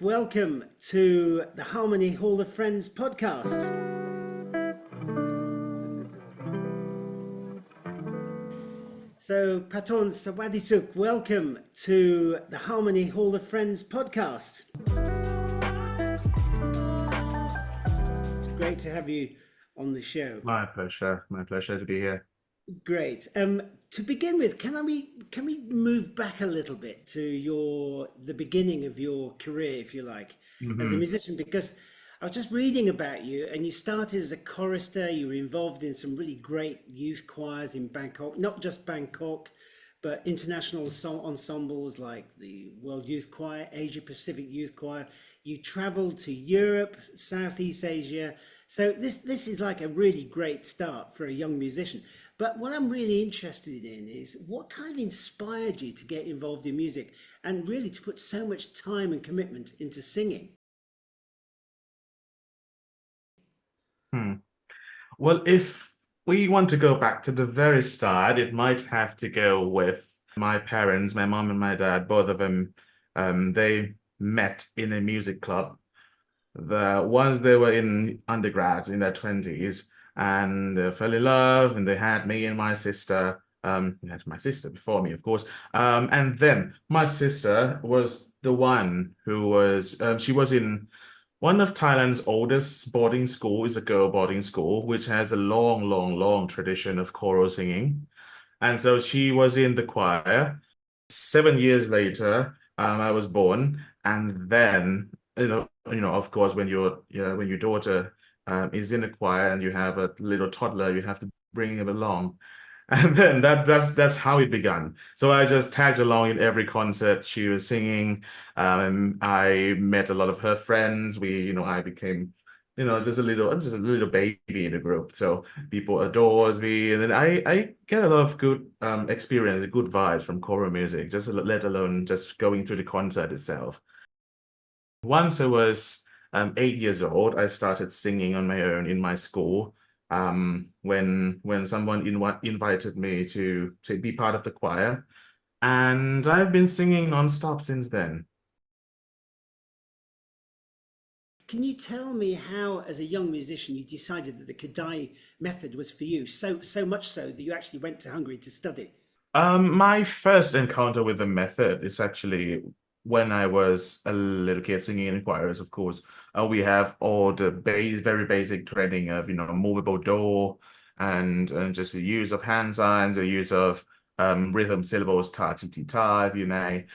welcome to the Harmony Hall of Friends podcast. So, Pathorn Swasdisuk, welcome to the Harmony Hall of Friends podcast. It's great to have you on the show. My pleasure. My pleasure to be here. Great. To begin with, can we move back a little bit to the beginning of your career, if you like, as a Hmm. musician? Because I was just reading about you, and you started as a chorister. You were involved in some really great youth choirs in Bangkok, not just Bangkok, but international song ensembles like the World Youth Choir, Asia Pacific Youth Choir. You traveled to Europe, Southeast Asia. So this is like a really great start for a young musician. But what I'm really interested in is what kind of inspired you to get involved in music and really to put so much time and commitment into singing? Hmm. Well, if we want to go back to the very start, it might have to go with my parents, my mom and my dad. Both of them, they met in a music club. Once they were in undergrads in their 20s, and fell in love, and they had me and my sister. They had my sister before me, of course. And then my sister was the one who was, she was in one of Thailand's oldest boarding school, is a girl boarding school, which has a long, long, long tradition of choral singing. And so she was in the choir. 7 years later, I was born, and then of course, when your daughter is in a choir and you have a little toddler, you have to bring him along. And then that's how it began. So I just tagged along in every concert she was singing. I met a lot of her friends. I became, just a little baby in the group. So people adores me, and then I get a lot of good experience, good vibes from choral music. Just let alone just going to the concert itself. Once I was 8 years old, I started singing on my own in my school. When someone invited me to be part of the choir, and I've been singing nonstop since then. Can you tell me how, as a young musician, you decided that the Kodály method was for you? So much so that you actually went to Hungary to study. My first encounter with the method is actually when I was a little kid singing in choirs, of course. We have all the very basic training of, movable door and just the use of hand signs, the use of rhythm syllables, ta, ti, ti, ta, if you may.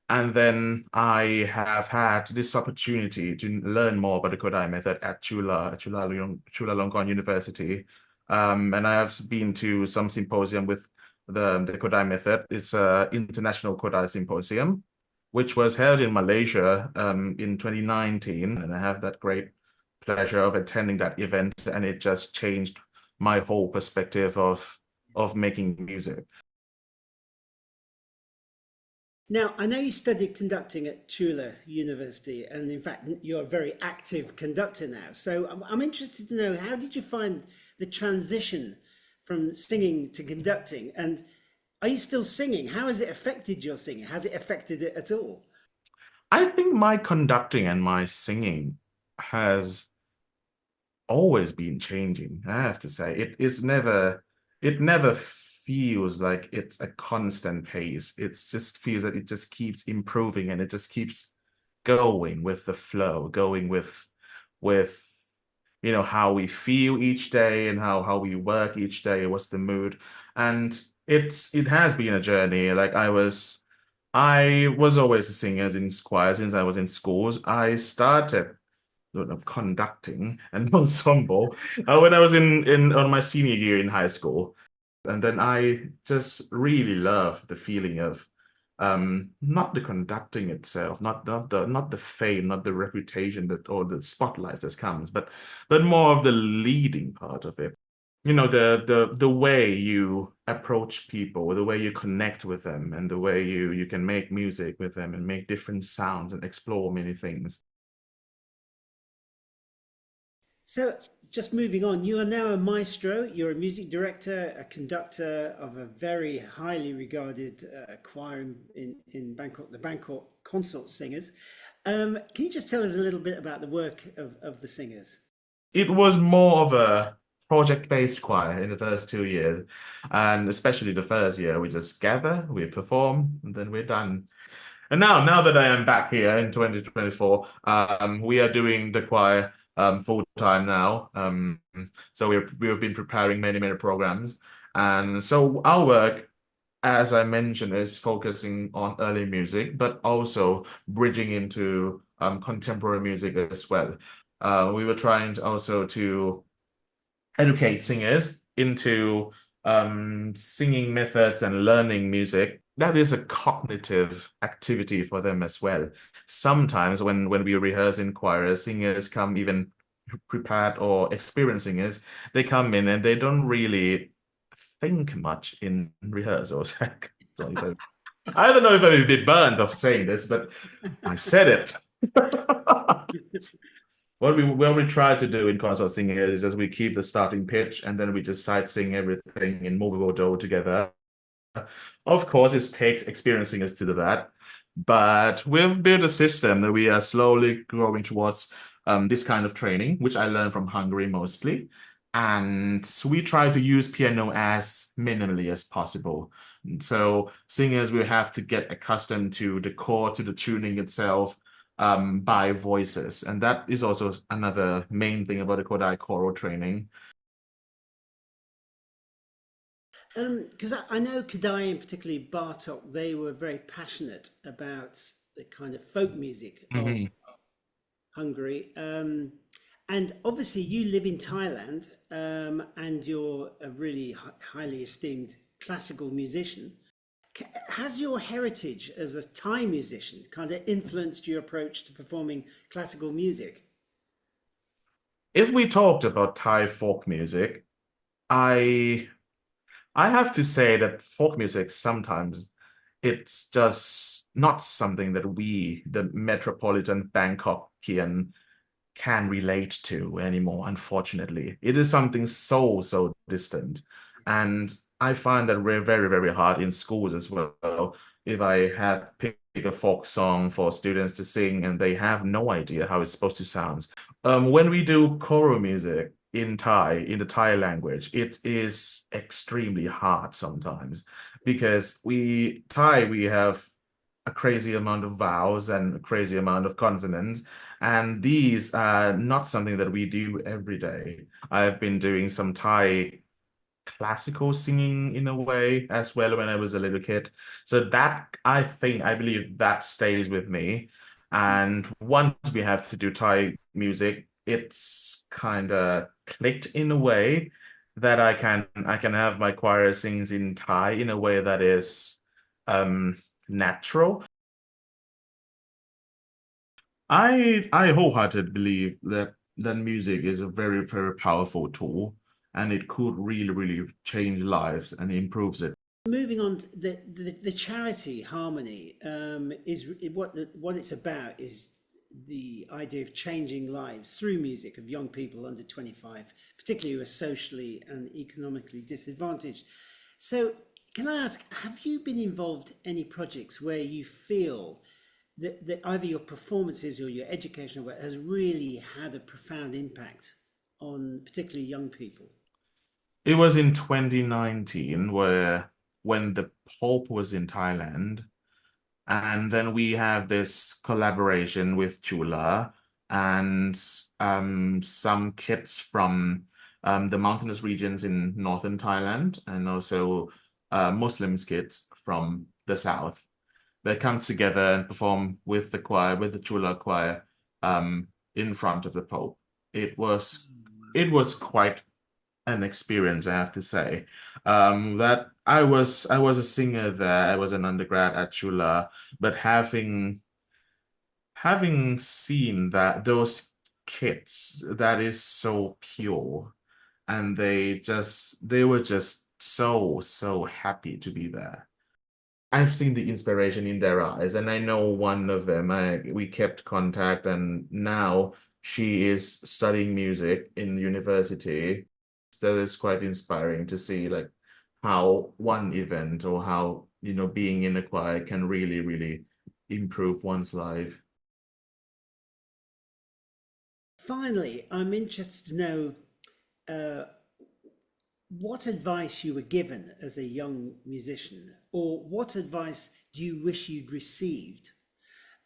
And then I have had this opportunity to learn more about the Kodály method at Chulalongkorn University. And I have been to some symposium with the Kodály method. It's an international Kodály symposium, which was held in Malaysia in 2019. And I have that great pleasure of attending that event, and it just changed my whole perspective of making music. Now, I know you studied conducting at Chula University, and in fact, you're a very active conductor now. So I'm interested to know, how did you find the transition from singing to conducting? And are you still singing? How has it affected your singing? Has it affected it at all? I think my conducting and my singing has always been changing. I have to say, it never feels like it's a constant pace. It just feels that it just keeps improving, and it just keeps going with the flow, going with how we feel each day, and how we work each day, what's the mood. And it has been a journey. Like I was always a singer in choir since I was in schools. I started conducting an ensemble when I was in on my senior year in high school. And then I just really love the feeling of not the conducting itself, not the fame, not the reputation that or the spotlight that comes, but more of the leading part of it. The way you approach people, the way you connect with them, and the way you can make music with them and make different sounds and explore many things. So, just moving on, you are now a maestro, you're a music director, a conductor of a very highly regarded choir in Bangkok, the Bangkok Consort Singers. Can you just tell us a little bit about the work of the singers? It was more of a project-based choir in the first 2 years, and especially the first year, we just gather, we perform, and then we're done. And now that I am back here in 2024, we are doing the choir full time now. So we have been preparing many programs, and so our work, as I mentioned, is focusing on early music, but also bridging into contemporary music as well. We were trying to also to educate singers into singing methods and learning music. That is a cognitive activity for them as well. Sometimes when we rehearse in choir, singers come even prepared, or experienced singers, they come in and they don't really think much in rehearsals. I don't know if I'm a bit burned of saying this, but I said it. What we try to do in concert singing is just we keep the starting pitch and then we just side sing everything in movable do together. Of course, it takes experienced singers to do that, but we've built a system that we are slowly growing towards this kind of training, which I learned from Hungary mostly. And we try to use piano as minimally as possible. So singers will have to get accustomed to the chord, to the tuning itself, by voices. And that is also another main thing about the Kodály choral training. Because I know Kodály and particularly Bartok, they were very passionate about the kind of folk music of Mhm. Hungary. And obviously, you live in Thailand, and you're a really highly esteemed classical musician. Has your heritage as a Thai musician kind of influenced your approach to performing classical music? If we talked about Thai folk music, I I have to say that folk music sometimes it's just not something that we, the metropolitan Bangkokian, can relate to anymore, unfortunately. It is something so distant. And I find that we're very hard in schools as well. If I have pick a folk song for students to sing and they have no idea how it's supposed to sound. When we do choral music in Thai, in the Thai language, it is extremely hard sometimes because we have a crazy amount of vowels and a crazy amount of consonants, and these are not something that we do every day. I've been doing some Thai classical singing in a way as well when I was a little kid. So that I believe that stays with me. And once we have to do Thai music, it's kind of clicked in a way that I can have my choir sings in Thai in a way that is natural. I wholeheartedly believe that music is a very powerful tool, and it could really change lives and improves it. Moving on, to the charity Harmony is what it's about is the idea of changing lives through music of young people under 25, particularly who are socially and economically disadvantaged. So, can I ask, have you been involved in any projects where you feel that either your performances or your educational work has really had a profound impact on particularly young people? It was in 2019 where when the Pope was in Thailand, and then we have this collaboration with Chula and some kids from the mountainous regions in northern Thailand, and also Muslim kids from the south. They come together and perform with the choir, with the Chula choir, in front of the Pope. It was it was quite an experience, I have to say. That I was a singer there. I was an undergrad at Chula, but having seen that those kids, that is so pure, and they were just so happy to be there. I've seen the inspiration in their eyes, and I know one of them. We kept contact, and now she is studying music in university. That is quite inspiring to see, like how one event or how being in a choir can really improve one's life. Finally, I'm interested to know uh, what advice you were given as a young musician, or what advice do you wish you'd received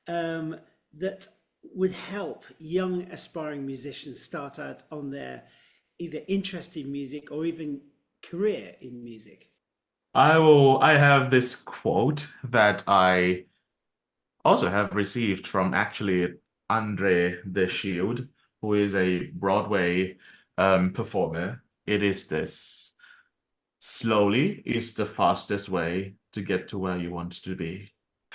um, that would help young aspiring musicians start out on their either interest in music or even career in music? I have this quote that I also have received from actually Andre the Shield, who is a Broadway performer. It is this: slowly is the fastest way to get to where you want to be.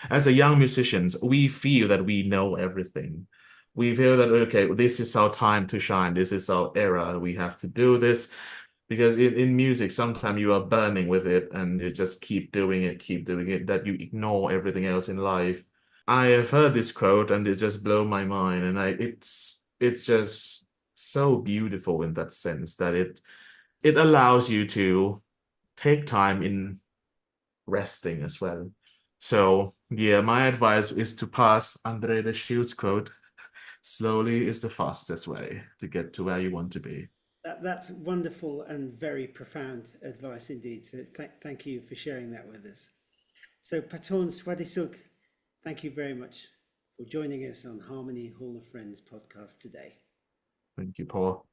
As a young musicians, we feel that we know everything. We feel that, okay, this is our time to shine. This is our era. We have to do this because in music, sometimes you are burning with it and you just keep doing it, that you ignore everything else in life. I have heard this quote and it just blew my mind. And it's just so beautiful in that sense that it allows you to take time in resting as well. So yeah, my advice is to pass Andre the Shield's quote. Slowly is the fastest way to get to where you want to be. That's wonderful and very profound advice indeed. So thank you for sharing that with us. So Pathorn Swasdisuk, thank you very much for joining us on Harmony Hall of Friends podcast today. Thank you, Paul.